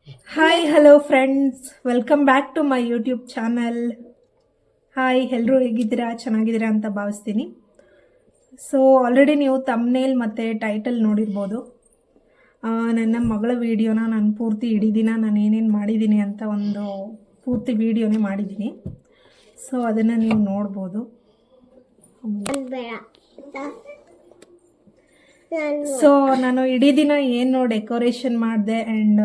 Hi hello friends, welcome back to my YouTube channel. Hi, ಎಲ್ಲರೂ ಹೇಗಿದ್ದೀರಾ? ಚೆನ್ನಾಗಿದ್ದೀರಾ ಅಂತ ಭಾವಿಸ್ತೀನಿ. ಸೊ ಆಲ್ರೆಡಿ ನೀವು ತಮ್ನೇಲ್ ಮತ್ತು ಟೈಟಲ್ ನೋಡಿರ್ಬೋದು. ನನ್ನ ಮಗಳ ವಿಡಿಯೋನ ನಾನು ಪೂರ್ತಿ ಇಡೀ ದಿನ ನಾನು ಏನೇನು ಮಾಡಿದ್ದೀನಿ ಅಂತ ಒಂದು ಪೂರ್ತಿ ವಿಡಿಯೋನೇ ಮಾಡಿದ್ದೀನಿ. ಸೊ ಅದನ್ನು ನೀವು ನೋಡ್ಬೋದು. ಸೊ ನಾನು ಇಡೀ ದಿನ ಏನು ಡೆಕೋರೇಷನ್ ಮಾಡಿದೆ ಆ್ಯಂಡ್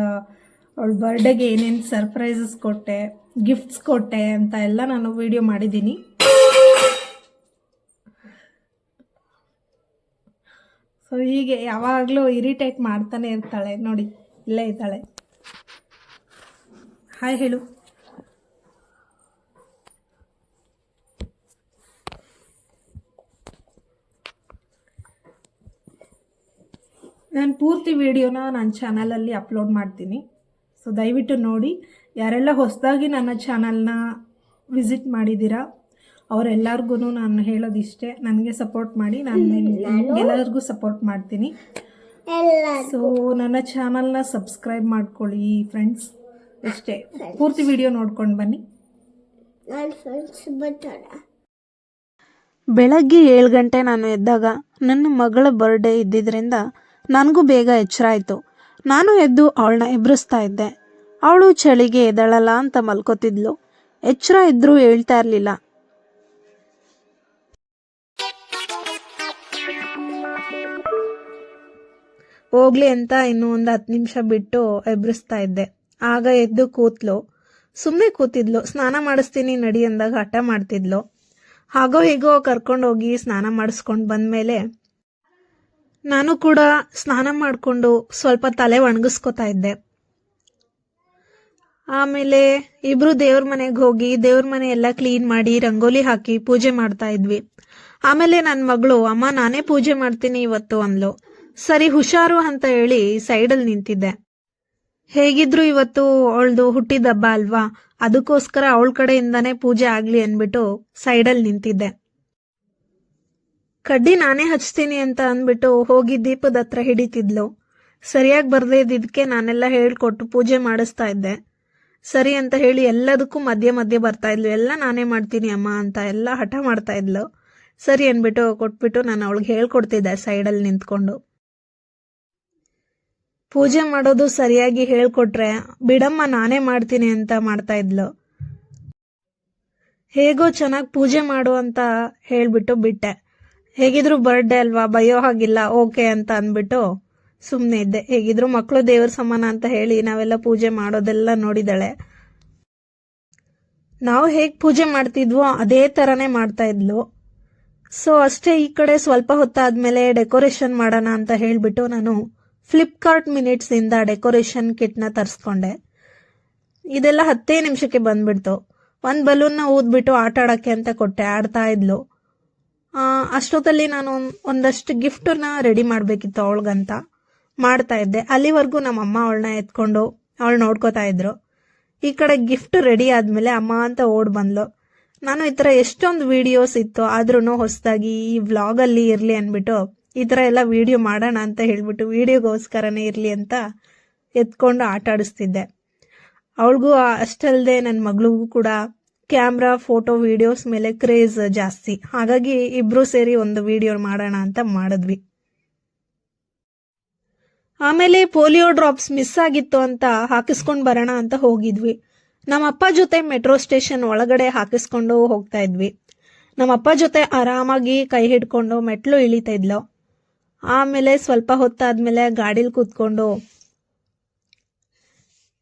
ಅವಳ ಬರ್ಡೇಗೆ ಏನೇನು ಸರ್ಪ್ರೈಸಸ್ ಕೊಟ್ಟೆ, ಗಿಫ್ಟ್ಸ್ ಕೊಟ್ಟೆ ಅಂತ ಎಲ್ಲ ನಾನು ವಿಡಿಯೋ ಮಾಡಿದ್ದೀನಿ. ಸೊ ಹೀಗೆ ಯಾವಾಗಲೂ ಇರಿಟೇಟ್ ಮಾಡ್ತಾನೆ ಇರ್ತಾಳೆ. ನೋಡಿ, ಇಲ್ಲೇ ಇದ್ದಾಳೆ. ಹಾಯ್ ಹೇಳು. ನಾನು ಪೂರ್ತಿ ವಿಡಿಯೋನ ನನ್ನ ಚಾನಲಲ್ಲಿ ಅಪ್ಲೋಡ್ ಮಾಡ್ತೀನಿ. ಸೊ ದಯವಿಟ್ಟು ನೋಡಿ. ಯಾರೆಲ್ಲ ಹೊಸದಾಗಿ ನನ್ನ ಚಾನಲ್ನ ವಿಸಿಟ್ ಮಾಡಿದ್ದೀರಾ ಅವರೆಲ್ಲರಿಗೂ ನಾನು ಹೇಳೋದಿಷ್ಟೇ, ನನಗೆ ಸಪೋರ್ಟ್ ಮಾಡಿ. ನಾನು ಎಲ್ಲರಿಗೂ ಸಪೋರ್ಟ್ ಮಾಡ್ತೀನಿ. ಸೊ ನನ್ನ ಚಾನಲ್ನ ಸಬ್ಸ್ಕ್ರೈಬ್ ಮಾಡ್ಕೊಳ್ಳಿ ಫ್ರೆಂಡ್ಸ್. ಅಷ್ಟೇ, ಪೂರ್ತಿ ವಿಡಿಯೋ ನೋಡ್ಕೊಂಡು ಬನ್ನಿ. ಬೆಳಗ್ಗೆ 7 ಗಂಟೆ ನಾನು ಎದ್ದಾಗ ನನ್ನ ಮಗಳ ಬರ್ಡೇ ಇದ್ದಿದ್ದರಿಂದ ನನಗೂ ಬೇಗ ಎಚ್ಚರ ಆಯಿತು. ನಾನು ಎದ್ದು ಅವಳನ್ನ ಎಬ್ಬಿಸ್ತಾ ಇದ್ದೆ. ಅವಳು ಚಳಿಗೆ ಎದಳಲ್ಲ ಅಂತ ಮಲ್ಕೋತಿದ್ಲು. ಎಚ್ಚರ ಇದ್ರೂ ಹೇಳ್ತಾ ಇರಲಿಲ್ಲ. ಹೋಗ್ಲಿ ಅಂತ ಇನ್ನೂ ಒಂದು 10 ನಿಮಿಷ ಬಿಟ್ಟು ಎಬ್ಬಿಸ್ತಾ ಇದ್ದೆ. ಆಗ ಎದ್ದು ಕೂತ್ಲು. ಸುಮ್ಮನೆ ಕೂತಿದ್ಲು. ಸ್ನಾನ ಮಾಡಿಸ್ತೀನಿ ನಡಿ ಅಂದಾಗ ಹಠ ಮಾಡ್ತಿದ್ಲು. ಹಾಗೋ ಹೀಗೋ ಕರ್ಕೊಂಡೋಗಿ ಸ್ನಾನ ಮಾಡಿಸ್ಕೊಂಡು ಬಂದಮೇಲೆ ನಾನು ಕೂಡ ಸ್ನಾನ ಮಾಡಿಕೊಂಡು ಸ್ವಲ್ಪ ತಲೆ ಒಣಗಿಸ್ಕೊತಾ ಇದ್ದೆ. ಆಮೇಲೆ ಇಬ್ರು ದೇವ್ರ ಮನೆಗೆ ಹೋಗಿ ದೇವ್ರ ಮನೆ ಎಲ್ಲ ಕ್ಲೀನ್ ಮಾಡಿ ರಂಗೋಲಿ ಹಾಕಿ ಪೂಜೆ ಮಾಡ್ತಾ ಇದ್ವಿ. ಆಮೇಲೆ ನನ್ನ ಮಗಳು, ಅಮ್ಮ ನಾನೇ ಪೂಜೆ ಮಾಡ್ತೀನಿ ಇವತ್ತು ಅಂದ್ಲು. ಸರಿ ಹುಷಾರು ಅಂತ ಹೇಳಿ ಸೈಡಲ್ಲಿ ನಿಂತಿದ್ದೆ. ಹೇಗಿದ್ರು ಇವತ್ತು ಅವಳದು ಹುಟ್ಟಿದ ಹಬ್ಬ ಅಲ್ವಾ, ಅದಕ್ಕೋಸ್ಕರ ಅವಳ ಕಡೆಯಿಂದಾನೇ ಪೂಜೆ ಆಗ್ಲಿ ಅಂದ್ಬಿಟ್ಟು ಸೈಡಲ್ಲಿ ನಿಂತಿದ್ದೆ. ಕಡ್ಡಿ ನಾನೇ ಹಚ್ತೀನಿ ಅಂತ ಅಂದ್ಬಿಟ್ಟು ಹೋಗಿ ದೀಪದ ಹತ್ರ ಹಿಡಿತಿದ್ಲು. ಸರಿಯಾಗಿ ಬರ್ದೇ ಇದ್ದಿದ್ದಕ್ಕೆ ನಾನೆಲ್ಲ ಹೇಳ್ಕೊಟ್ಟು ಪೂಜೆ ಮಾಡಿಸ್ತಾ ಇದ್ದೆ. ಸರಿ ಅಂತ ಹೇಳಿ ಎಲ್ಲದಕ್ಕೂ ಮಧ್ಯೆ ಮಧ್ಯೆ ಬರ್ತಾ ಇದ್ಲು. ಎಲ್ಲ ನಾನೇ ಮಾಡ್ತೀನಿ ಅಮ್ಮ ಅಂತ ಎಲ್ಲ ಹಠ ಮಾಡ್ತಾ ಇದ್ಲು. ಸರಿ ಅಂದ್ಬಿಟ್ಟು ಕೊಟ್ಬಿಟ್ಟು ನಾನು ಅವಳಿಗೆ ಹೇಳ್ಕೊಡ್ತಿದ್ದೆ ಸೈಡಲ್ಲಿ ನಿಂತ್ಕೊಂಡು. ಪೂಜೆ ಮಾಡೋದು ಸರಿಯಾಗಿ ಹೇಳ್ಕೊಟ್ರೆ ಬಿಡಮ್ಮ ನಾನೇ ಮಾಡ್ತೀನಿ ಅಂತ ಮಾಡ್ತಾ ಇದ್ಲು. ಹೇಗೋ ಚೆನ್ನಾಗಿ ಪೂಜೆ ಮಾಡು ಅಂತ ಹೇಳ್ಬಿಟ್ಟು ಬಿಟ್ಟೆ. ಹೇಗಿದ್ರು ಬರ್ಡೇ ಅಲ್ವಾ, ಬಯ್ಯೋ ಹಾಗಿಲ್ಲ, ಓಕೆ ಅಂತ ಅಂದ್ಬಿಟ್ಟು ಸುಮ್ಮನೆ ಇದ್ದೆ. ಹೇಗಿದ್ರು ಮಕ್ಕಳು ದೇವ್ರ ಸಮಾನ ಅಂತ ಹೇಳಿ ನಾವೆಲ್ಲ ಪೂಜೆ ಮಾಡೋದೆಲ್ಲ ನೋಡಿದಾಳೆ. ನಾವು ಹೇಗೆ ಪೂಜೆ ಮಾಡ್ತಿದ್ವೋ ಅದೇ ಥರನೇ ಮಾಡ್ತಾ ಇದ್ಲು. ಸೊ ಅಷ್ಟೇ. ಈ ಕಡೆ ಸ್ವಲ್ಪ ಹೊತ್ತಾದ್ಮೇಲೆ ಡೆಕೋರೇಷನ್ ಮಾಡೋಣ ಅಂತ ಹೇಳ್ಬಿಟ್ಟು ನಾನು ಫ್ಲಿಪ್ಕಾರ್ಟ್ ಮಿನಿಟ್ಸಿಂದ ಡೆಕೋರೇಷನ್ ಕಿಟ್ನ ತರಿಸ್ಕೊಂಡೆ. ಇದೆಲ್ಲ 10 ನಿಮಿಷಕ್ಕೆ ಬಂದ್ಬಿಡ್ತು. ಒಂದು ಬಲೂನ್ನ ಊದ್ಬಿಟ್ಟು ಆಟ ಆಡೋಕ್ಕೆ ಅಂತ ಕೊಟ್ಟೆ. ಆಡ್ತಾ ಇದ್ಲು. ಅಷ್ಟೊತ್ತಲ್ಲಿ ನಾನು ಒಂದಷ್ಟು ಗಿಫ್ಟನ್ನ ರೆಡಿ ಮಾಡಬೇಕಿತ್ತು ಅವಳಿಗಂತ ಮಾಡ್ತಾ ಇದ್ದೆ. ಅಲ್ಲಿವರೆಗೂ ನಮ್ಮಮ್ಮ ಅವಳನ್ನ ಎತ್ಕೊಂಡು ಅವಳು ನೋಡ್ಕೋತಾ ಇದ್ರು. ಈ ಕಡೆ ಗಿಫ್ಟ್ ರೆಡಿ ಆದಮೇಲೆ ಅಮ್ಮ ಅಂತ ಓಡ್ ಬಂದ್ಲು. ನಾನು ಈ ಥರ ಎಷ್ಟೊಂದು ವಿಡಿಯೋಸ್ ಇತ್ತು, ಆದ್ರೂ ಹೊಸದಾಗಿ ಈ ವ್ಲಾಗಲ್ಲಿ ಇರಲಿ ಅಂದ್ಬಿಟ್ಟು ಈ ಥರ ಎಲ್ಲ ವಿಡಿಯೋ ಮಾಡೋಣ ಅಂತ ಹೇಳ್ಬಿಟ್ಟು ವಿಡಿಯೋಗೋಸ್ಕರನೇ ಇರಲಿ ಅಂತ ಎತ್ಕೊಂಡು ಆಟ ಆಡಿಸ್ತಿದ್ದೆ. ಅವಳಿಗೂ ಅಷ್ಟಲ್ಲದೆ ನನ್ನ ಮಗಳಿಗೂ ಕೂಡ ಕ್ಯಾಮ್ರಾ, ಫೋಟೋ, ವಿಡಿಯೋಸ್ ಮೇಲೆ ಕ್ರೇಜ್ ಜಾಸ್ತಿ. ಹಾಗಾಗಿ ಇಬ್ರು ಸೇರಿ ಒಂದು ವಿಡಿಯೋ ಮಾಡೋಣ ಅಂತ ಮಾಡಿದ್ವಿ. ಆಮೇಲೆ ಪೋಲಿಯೋ ಡ್ರಾಪ್ಸ್ ಮಿಸ್ ಆಗಿತ್ತು ಅಂತ ಹಾಕಿಸ್ಕೊಂಡು ಬರೋಣ ಅಂತ ಹೋಗಿದ್ವಿ. ನಮ್ಮಪ್ಪ ಜೊತೆ ಮೆಟ್ರೋ ಸ್ಟೇಷನ್ ಒಳಗಡೆ ಹಾಕಿಸ್ಕೊಂಡು ಹೋಗ್ತಾ ಇದ್ವಿ. ನಮ್ಮಪ್ಪ ಜೊತೆ ಆರಾಮಾಗಿ ಕೈ ಹಿಡ್ಕೊಂಡು ಮೆಟ್ಲು ಇಳಿತಾ ಇದ್ಲು. ಆಮೇಲೆ ಸ್ವಲ್ಪ ಹೊತ್ತಾದ್ಮೇಲೆ ಗಾಡೀಲಿ ಕೂತ್ಕೊಂಡು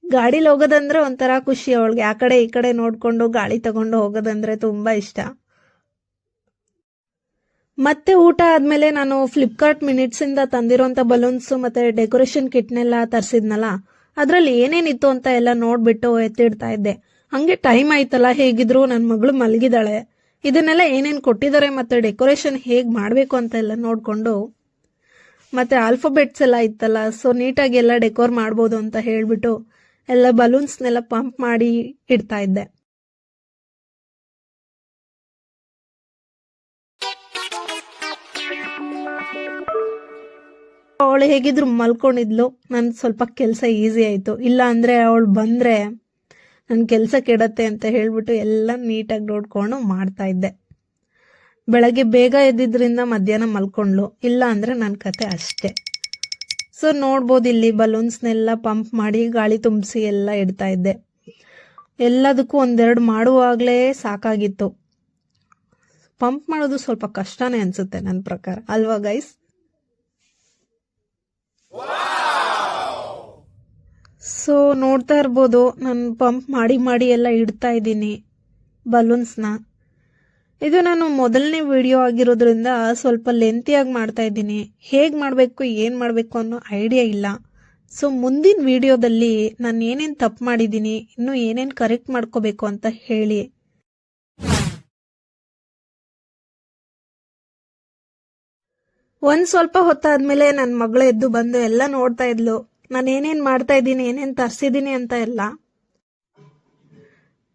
ಗಾಡೀಲಿ ಹೋಗೋದಂದ್ರೆ ಒಂಥರ ಖುಷಿ ಅವಳಿಗೆ. ಆ ಕಡೆ ಈ ಕಡೆ ನೋಡ್ಕೊಂಡು ಗಾಳಿ ತಗೊಂಡು ಹೋಗೋದಂದ್ರೆ ತುಂಬಾ ಇಷ್ಟ. ಮತ್ತೆ ಊಟ ಆದ್ಮೇಲೆ ನಾನು ಫ್ಲಿಪ್ಕಾರ್ಟ್ ಮಿನಿಟ್ಸಿಂದ ತಂದಿರೋಂಥ ಬಲೂನ್ಸ್ ಮತ್ತೆ ಡೆಕೋರೇಷನ್ ಕಿಟ್ನೆಲ್ಲ ತರಿಸಿದ್ನಲ್ಲ, ಅದ್ರಲ್ಲಿ ಏನೇನಿತ್ತು ಅಂತ ಎಲ್ಲ ನೋಡ್ಬಿಟ್ಟು ಎತ್ತಿಡ್ತಾ ಇದ್ದೆ. ಹಂಗೆ ಟೈಮ್ ಆಯ್ತಲ್ಲ, ಹೇಗಿದ್ರು ನನ್ನ ಮಗಳು ಮಲಗಿದಾಳೆ. ಇದನ್ನೆಲ್ಲ ಏನೇನು ಕೊಟ್ಟಿದ್ದಾರೆ ಮತ್ತೆ ಡೆಕೋರೇಷನ್ ಹೇಗೆ ಮಾಡಬೇಕು ಅಂತ ಎಲ್ಲ ನೋಡ್ಕೊಂಡು, ಮತ್ತೆ ಆಲ್ಫಾಬೆಟ್ಸ್ ಎಲ್ಲ ಇತ್ತಲ್ಲ, ಸೊ ನೀಟಾಗಿ ಎಲ್ಲ ಡೆಕೋರ್ ಮಾಡ್ಬೋದು ಅಂತ ಹೇಳ್ಬಿಟ್ಟು ಎಲ್ಲ ಬಲೂನ್ಸ್ನೆಲ್ಲ ಪಂಪ್ ಮಾಡಿ ಇಡ್ತಾ ಇದ್ದೆ. ಅವಳು ಹೇಗಿದ್ರು ಮಲ್ಕೊಂಡಿದ್ಲು. ನನ್ ಸ್ವಲ್ಪ ಕೆಲಸ ಈಸಿ ಆಯ್ತು. ಇಲ್ಲ ಅಂದ್ರೆ ಅವಳು ಬಂದ್ರೆ ನನ್ ಕೆಲಸ ಕೆಡತ್ತೆ ಅಂತ ಹೇಳ್ಬಿಟ್ಟು ಎಲ್ಲ ನೀಟಾಗಿ ನೋಡ್ಕೊಂಡು ಮಾಡ್ತಾ ಇದ್ದೆ. ಬೆಳಗ್ಗೆ ಬೇಗ ಎದ್ದಿದ್ರಿಂದ ಮಧ್ಯಾಹ್ನ ಮಲ್ಕೊಂಡ್ಲು. ಇಲ್ಲ ಅಂದ್ರೆ ನನ್ನ ಕತೆ ಅಷ್ಟೇ. ಸೊ ನೋಡ್ಬೋದು, ಇಲ್ಲಿ ಬಲೂನ್ಸ್ನೆಲ್ಲ ಪಂಪ್ ಮಾಡಿ ಗಾಳಿ ತುಂಬಿಸಿ ಎಲ್ಲ ಇಡ್ತಾ ಇದ್ದೆ. ಎಲ್ಲದಕ್ಕೂ ಒಂದೆರಡು ಮಾಡುವಾಗಲೇ ಸಾಕಾಗಿತ್ತು. ಪಂಪ್ ಮಾಡೋದು ಸ್ವಲ್ಪ ಕಷ್ಟನೇ ಅನ್ಸುತ್ತೆ ನನ್ನ ಪ್ರಕಾರ, ಅಲ್ವಾ ಗೈಸ್? ಸೊ ನೋಡ್ತಾ ಇರ್ಬೋದು, ನಾನು ಪಂಪ್ ಮಾಡಿ ಮಾಡಿ ಎಲ್ಲ ಇಡ್ತಾ ಇದ್ದೀನಿ ಬಲೂನ್ಸ್ನ. ಇದು ನಾನು ಮೊದಲನೇ ವಿಡಿಯೋ ಆಗಿರೋದ್ರಿಂದ ಸ್ವಲ್ಪ ಲೆಂತಿಯಾಗಿ ಮಾಡ್ತಾ ಇದ್ದೀನಿ. ಹೇಗೆ ಮಾಡಬೇಕು ಏನು ಮಾಡಬೇಕು ಅನ್ನೋ ಐಡಿಯಾ ಇಲ್ಲ. ಸೊ ಮುಂದಿನ ವಿಡಿಯೋದಲ್ಲಿ ನಾನು ಏನೇನು ತಪ್ಪು ಮಾಡಿದ್ದೀನಿ, ಇನ್ನೂ ಏನೇನು ಕರೆಕ್ಟ್ ಮಾಡ್ಕೋಬೇಕು ಅಂತ ಹೇಳಿ. ಸ್ವಲ್ಪ ಹೊತ್ತಾದ್ಮೇಲೆ ನನ್ನ ಮಗಳು ಎದ್ದು ಬಂದು ಎಲ್ಲ ನೋಡ್ತಾ ಇದ್ಲು. ನಾನು ಏನೇನು ಮಾಡ್ತಾ ಇದ್ದೀನಿ, ಏನೇನು ತರಿಸಿದ್ದೀನಿ ಅಂತ ಎಲ್ಲ.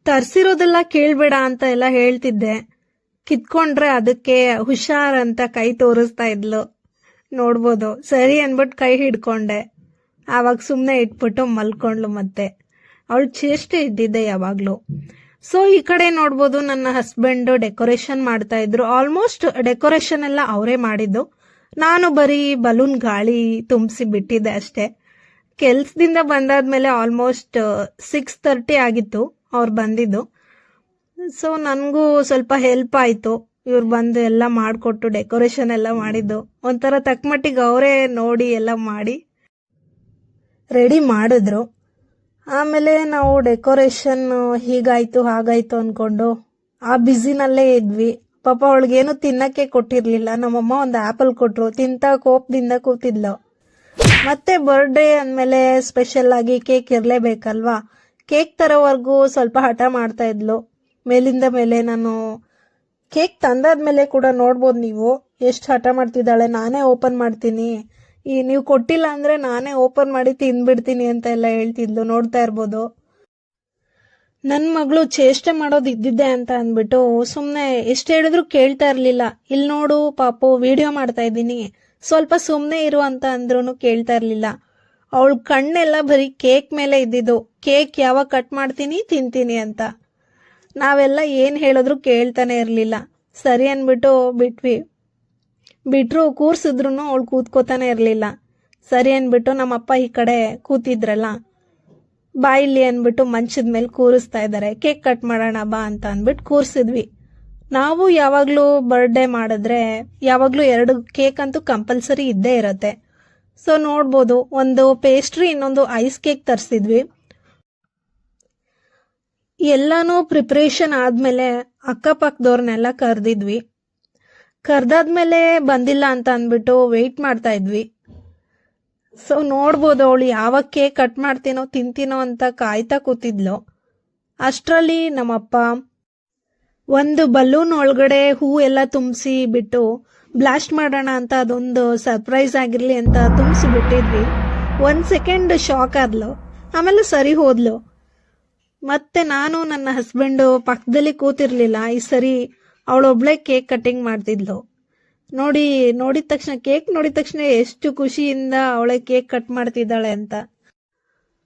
ತರಿಸಿರೋದೆಲ್ಲ ಕೇಳಬೇಡ ಅಂತ ಎಲ್ಲ ಹೇಳ್ತಿದ್ದೆ. ಕಿತ್ಕೊಂಡ್ರೆ ಅದಕ್ಕೆ ಹುಷಾರ್ ಅಂತ ಕೈ ತೋರಿಸ್ತಾ ಇದ್ಲು. ನೋಡ್ಬೋದು, ಸರಿ ಅನ್ಬಿಟ್ಟು ಕೈ ಹಿಡ್ಕೊಂಡೆ. ಆವಾಗ ಸುಮ್ಮನೆ ಇಟ್ಬಿಟ್ಟು ಮಲ್ಕೊಂಡ್ಲು. ಮತ್ತೆ ಅವಳು ಚೇಷ್ಟೆ ಇದ್ದಿದ್ದೆ ಯಾವಾಗ್ಲೂ. ಸೊ ಈ ಕಡೆ ನೋಡ್ಬೋದು, ನನ್ನ ಹಸ್ಬೆಂಡ್ ಡೆಕೋರೇಷನ್ ಮಾಡ್ತಾ ಇದ್ರು. ಆಲ್ಮೋಸ್ಟ್ ಡೆಕೋರೇಷನ್ ಎಲ್ಲ ಅವರೇ ಮಾಡಿದ್ದು. ನಾನು ಬರೀ ಬಲೂನ್ ಗಾಳಿ ತುಂಬಿಸಿ ಬಿಟ್ಟಿದ್ದೆ ಅಷ್ಟೇ. ಕೆಲ್ಸದಿಂದ ಬಂದಾದ್ಮೇಲೆ ಆಲ್ಮೋಸ್ಟ್ 6:30 ಆಗಿತ್ತು ಅವ್ರು ಬಂದಿದ್ದು. ಸೊ ನನಗೂ ಸ್ವಲ್ಪ ಹೆಲ್ಪ್ ಆಯಿತು. ಇವ್ರು ಬಂದು ಎಲ್ಲ ಮಾಡಿಕೊಟ್ಟು ಡೆಕೋರೇಷನ್ ಎಲ್ಲ ಮಾಡಿದ್ದು. ಒಂಥರ ತಕ್ಕಮಟ್ಟಿಗೆ ಅವರೇ ನೋಡಿ ಎಲ್ಲ ಮಾಡಿ ರೆಡಿ ಮಾಡಿದ್ರು. ಆಮೇಲೆ ನಾವು ಡೆಕೋರೇಷನ್ ಹೀಗಾಯ್ತು ಹಾಗಾಯ್ತು ಅಂದ್ಕೊಂಡು ಆ ಬ್ಯುಸಿನಲ್ಲೇ ಇದ್ವಿ. ಪಾಪ ಅವಳಿಗೇನು ತಿನ್ನಕ್ಕೆ ಕೊಟ್ಟಿರ್ಲಿಲ್ಲ. ನಮ್ಮಮ್ಮ ಒಂದು ಆ್ಯಪಲ್ ಕೊಟ್ಟರು, ತಿಂತ ಕೋಪದಿಂದ ಕೂತಿದ್ಲು. ಮತ್ತೆ ಬರ್ಡೇ ಅಂದಮೇಲೆ ಸ್ಪೆಷಲ್ ಆಗಿ ಕೇಕ್ ಇರಲೇಬೇಕಲ್ವಾ. ಕೇಕ್ ತರೋವರೆಗೂ ಸ್ವಲ್ಪ ಹಠ ಮಾಡ್ತಾ ಇದ್ಲು. ಮೇಲಿಂದ ಮೇಲೆ ನಾನು ಕೇಕ್ ತಂದಾದ್ಮೇಲೆ ಕೂಡ ನೋಡ್ಬೋದು ನೀವು ಎಷ್ಟು ಹಠ ಮಾಡ್ತಿದ್ದಾಳೆ. ನಾನೇ ಓಪನ್ ಮಾಡ್ತೀನಿ, ನೀವು ಕೊಟ್ಟಿಲ್ಲ ಅಂದ್ರೆ ನಾನೇ ಓಪನ್ ಮಾಡಿ ತಿಂದ್ಬಿಡ್ತೀನಿ ಅಂತ ಎಲ್ಲ ಹೇಳ್ತಿದ್ಲು. ನೋಡ್ತಾ ಇರ್ಬೋದು. ನನ್ನ ಮಗಳು ಚೇಷ್ಟೆ ಮಾಡೋದು ಇದ್ದಿದ್ದೆ ಅಂತ ಅಂದ್ಬಿಟ್ಟು ಸುಮ್ಮನೆ ಎಷ್ಟು ಹೇಳಿದ್ರು ಕೇಳ್ತಾ ಇರ್ಲಿಲ್ಲ. ಇಲ್ಲಿ ನೋಡು ಪಾಪು, ವಿಡಿಯೋ ಮಾಡ್ತಾ ಇದ್ದೀನಿ, ಸ್ವಲ್ಪ ಸುಮ್ಮನೆ ಇರು ಅಂತ ಅಂದ್ರೂ ಕೇಳ್ತಾ ಇರ್ಲಿಲ್ಲ. ಅವಳ ಕಣ್ಣೆಲ್ಲ ಬರೀ ಕೇಕ್ ಮೇಲೆ ಇದ್ದಿದ್ದು. ಕೇಕ್ ಯಾವಾಗ ಕಟ್ ಮಾಡ್ತೀನಿ ತಿಂತೀನಿ ಅಂತ. ನಾವೆಲ್ಲ ಏನು ಹೇಳಿದ್ರು ಕೇಳ್ತಾನೆ ಇರಲಿಲ್ಲ. ಸರಿ ಅಂದ್ಬಿಟ್ಟು ಬಿಟ್ರು ಕೂರ್ಸಿದ್ರು ಅವಳು ಕೂತ್ಕೋತಾನೆ ಇರಲಿಲ್ಲ. ಸರಿ ಅಂದ್ಬಿಟ್ಟು ನಮ್ಮಪ್ಪ ಈ ಕಡೆ ಕೂತಿದ್ರಲ್ಲ, ಬಾ ಇಲ್ಲಿ ಅಂದ್ಬಿಟ್ಟು ಮಂಚದ ಮೇಲೆ ಕೂರಿಸ್ತಾ ಇದ್ದಾರೆ. ಕೇಕ್ ಕಟ್ ಮಾಡೋಣ ಬಾ ಅಂತ ಅಂದ್ಬಿಟ್ಟು ಕೂರಿಸಿದ್ವಿ. ನಾವು ಯಾವಾಗಲೂ ಬರ್ಡೇ ಮಾಡಿದ್ರೆ ಯಾವಾಗಲೂ 2 ಕೇಕ್ ಅಂತೂ ಕಂಪಲ್ಸರಿ ಇದ್ದೇ ಇರತ್ತೆ. ಸೊ ನೋಡ್ಬೋದು, ಒಂದು ಪೇಸ್ಟ್ರಿ, ಇನ್ನೊಂದು ಐಸ್ ಕೇಕ್ ತರಿಸಿದ್ವಿ. ಎಲ್ಲಾನು ಪ್ರಿಪ್ರೇಷನ್ ಆದ್ಮೇಲೆ ಅಕ್ಕಪಕ್ಕದವ್ರನ್ನೆಲ್ಲ ಕರೆದಿದ್ವಿ. ಕರ್ದಾದ್ಮೇಲೆ ಬಂದಿಲ್ಲ ಅಂತ ಅಂದ್ಬಿಟ್ಟು ವೆಯ್ಟ್ ಮಾಡ್ತಾ ಇದ್ವಿ. ಸೊ ನೋಡ್ಬೋದು, ಅವಳು ಯಾವಾಗ ಕೇಕ್ ಕಟ್ ಮಾಡ್ತೀನೋ ತಿಂತೀನೋ ಅಂತ ಕಾಯ್ತಾ ಕೂತಿದ್ಲು. ಅಷ್ಟರಲ್ಲಿ ನಮ್ಮಪ್ಪ ಒಂದು ಬಲೂನ್ ಒಳಗಡೆ ಹೂ ಎಲ್ಲ ತುಂಬಿಸಿ ಬಿಟ್ಟು ಬ್ಲಾಸ್ಟ್ ಮಾಡೋಣ ಅಂತ, ಅದೊಂದು ಸರ್ಪ್ರೈಸ್ ಆಗಿರ್ಲಿ ಅಂತ ತುಂಬಿಸಿ ಬಿಟ್ಟಿದ್ವಿ. 1 ಸೆಕೆಂಡ್ ಶಾಕ್ ಆದ್ಲು, ಆಮೇಲೆ ಸರಿ ಹೋದ್ಲು. ಮತ್ತೆ ನಾನು ನನ್ನ ಹಸ್ಬೆಂಡು ಪಕ್ಕದಲ್ಲಿ ಕೂತಿರ್ಲಿಲ್ಲ. ಈ ಸರಿ ಅವಳೊಬ್ಳೆ ಕೇಕ್ ಕಟ್ಟಿಂಗ್ ಮಾಡ್ತಿದ್ಲು. ನೋಡಿದ ತಕ್ಷಣ, ಕೇಕ್ ನೋಡಿದ ತಕ್ಷಣ ಎಷ್ಟು ಖುಷಿಯಿಂದ ಅವಳೆ ಕೇಕ್ ಕಟ್ ಮಾಡ್ತಿದ್ದಾಳೆ ಅಂತ.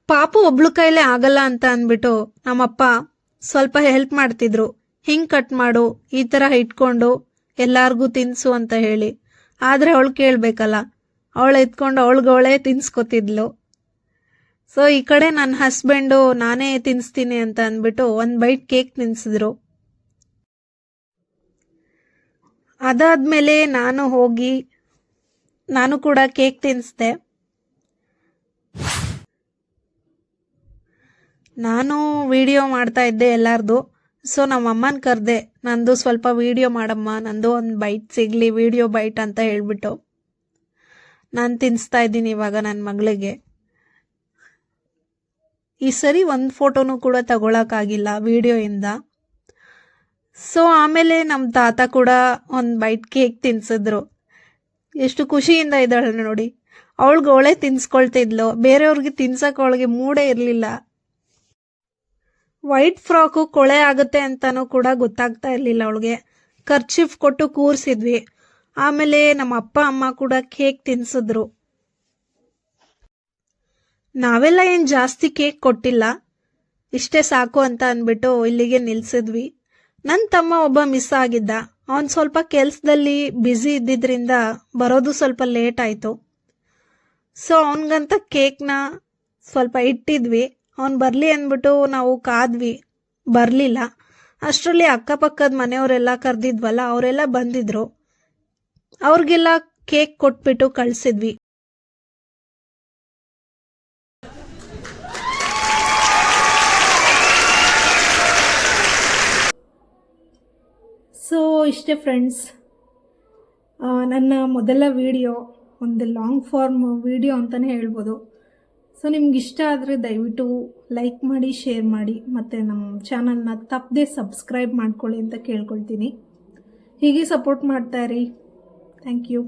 ಪಾಪು ಒಬ್ಳು ಕೈಲೇ ಆಗಲ್ಲ ಅಂತ ಅಂದ್ಬಿಟ್ಟು ನಮ್ಮಪ್ಪ ಸ್ವಲ್ಪ ಹೆಲ್ಪ್ ಮಾಡ್ತಿದ್ರು. ಹಿಂಗ್ ಕಟ್ ಮಾಡು, ಈ ತರ ಇಟ್ಕೊಂಡು ಎಲ್ಲಾರ್ಗೂ ತಿನ್ಸು ಅಂತ ಹೇಳಿ. ಆದ್ರೆ ಅವಳು ಕೇಳ್ಬೇಕಲ್ಲ, ಅವಳು ಎತ್ಕೊಂಡು ಅವಳೇ ತಿನ್ಸ್ಕೊತಿದ್ಲು. ಸೊ ಈ ಕಡೆ ನನ್ನ ಹಸ್ಬೆಂಡು ನಾನೇ ತಿನ್ಸ್ತೀನಿ ಅಂತ ಅಂದ್ಬಿಟ್ಟು 1 ಬೈಟ್ ಕೇಕ್ ತಿನ್ಸಿದ್ರು. ಅದಾದ್ಮೇಲೆ ನಾನು ಕೂಡ ಕೇಕ್ ತಿನ್ನಿಸ್ದೆ. ನಾನು ವಿಡಿಯೋ ಮಾಡ್ತಾ ಇದ್ದೆ ಎಲ್ಲಾರ್ದು. ಸೊ ನಮ್ಮಮ್ಮನ ಕರೆದೆ, ನಂದು ಸ್ವಲ್ಪ ವಿಡಿಯೋ ಮಾಡಮ್ಮ, ನಂದು 1 ಬೈಟ್ ಸಿಗ್ಲಿ, ವಿಡಿಯೋ ಬೈಟ್ ಅಂತ ಹೇಳ್ಬಿಟ್ಟು. ನಾನು ತಿನ್ನಿಸ್ತಾ ಇದ್ದೀನಿ ಇವಾಗ ನನ್ನ ಮಗಳಿಗೆ. ಈ ಸರಿ 1 ಫೋಟೋನು ಕೂಡ ತಗೊಳಕ್ಕಾಗಿಲ್ಲ ವಿಡಿಯೋಯಿಂದ. ಸೊ ಆಮೇಲೆ ನಮ್ಮ ತಾತ ಕೂಡ 1 ಬೈಟ್ ಕೇಕ್ ತಿನ್ಸಿದ್ರು. ಎಷ್ಟು ಖುಷಿಯಿಂದ ಇದ್ದಾಳೆ ನೋಡಿ. ಅವಳೇ ತಿನ್ಸ್ಕೊಳ್ತಿದ್ಲು, ಬೇರೆಯವ್ರಿಗೆ ತಿನ್ಸಕ್ಕೆ ಅವಳಿಗೆ ಮೂಡೇ ಇರಲಿಲ್ಲ. ವೈಟ್ ಫ್ರಾಕು ಕೊಳೆ ಆಗುತ್ತೆ ಅಂತಾನೂ ಕೂಡ ಗೊತ್ತಾಗ್ತಾ ಇರಲಿಲ್ಲ ಅವಳಿಗೆ. ಕರ್ಚಿಫ್ ಕೊಟ್ಟು ಕೂರಿಸಿದ್ವಿ. ಆಮೇಲೆ ನಮ್ಮ ಅಪ್ಪ ಅಮ್ಮ ಕೂಡ ಕೇಕ್ ತಿನ್ಸಿದ್ರು. ನಾವೆಲ್ಲ ಏನು ಜಾಸ್ತಿ ಕೇಕ್ ಕೊಟ್ಟಿಲ್ಲ, ಇಷ್ಟೇ ಸಾಕು ಅಂತ ಅಂದ್ಬಿಟ್ಟು ಇಲ್ಲಿಗೆ ನಿಲ್ಸಿದ್ವಿ. ನನ್ನ ತಮ್ಮ ಒಬ್ಬ ಮಿಸ್ ಆಗಿದ್ದ. ಅವನು ಸ್ವಲ್ಪ ಕೆಲಸದಲ್ಲಿ ಬ್ಯುಸಿ ಇದ್ದಿದ್ರಿಂದ ಬರೋದು ಸ್ವಲ್ಪ ಲೇಟ್ ಆಯಿತು. ಸೊ ಅವನಿಗಂತ ಕೇಕ್ನ ಸ್ವಲ್ಪ ಇಟ್ಟಿದ್ವಿ. ಅವನು ಬರಲಿ ಅಂದ್ಬಿಟ್ಟು ನಾವು ಕಾದ್ವಿ, ಬರಲಿಲ್ಲ. ಅಷ್ಟರಲ್ಲಿ ಅಕ್ಕಪಕ್ಕದ ಮನೆಯವರೆಲ್ಲ ಕರೆದಿದ್ವಲ್ಲ, ಅವರೆಲ್ಲ ಬಂದಿದ್ರು. ಅವ್ರಿಗೆಲ್ಲ ಕೇಕ್ ಕೊಟ್ಬಿಟ್ಟು ಕಳಿಸಿದ್ವಿ. ಸೊ ಇಷ್ಟೇ ಫ್ರೆಂಡ್ಸ್, ನನ್ನ ಮೊದಲ ವಿಡಿಯೋ ಒಂದು ಲಾಂಗ್ ಫಾರ್ಮ್ ವಿಡಿಯೋ ಅಂತಲೇ ಹೇಳ್ಬೋದು. ಸೊ ನಿಮ್ಗೆ ಇಷ್ಟ ಆದರೆ ದಯವಿಟ್ಟು ಲೈಕ್ ಮಾಡಿ, ಶೇರ್ ಮಾಡಿ, ಮತ್ತು ನಮ್ಮ ಚಾನಲ್ನ ತಪ್ಪದೆ ಸಬ್ಸ್ಕ್ರೈಬ್ ಮಾಡ್ಕೊಳ್ಳಿ ಅಂತ ಕೇಳ್ಕೊಳ್ತೀನಿ. ಹೀಗೆ ಸಪೋರ್ಟ್ ಮಾಡ್ತಾಯಿರಿ. Thank you.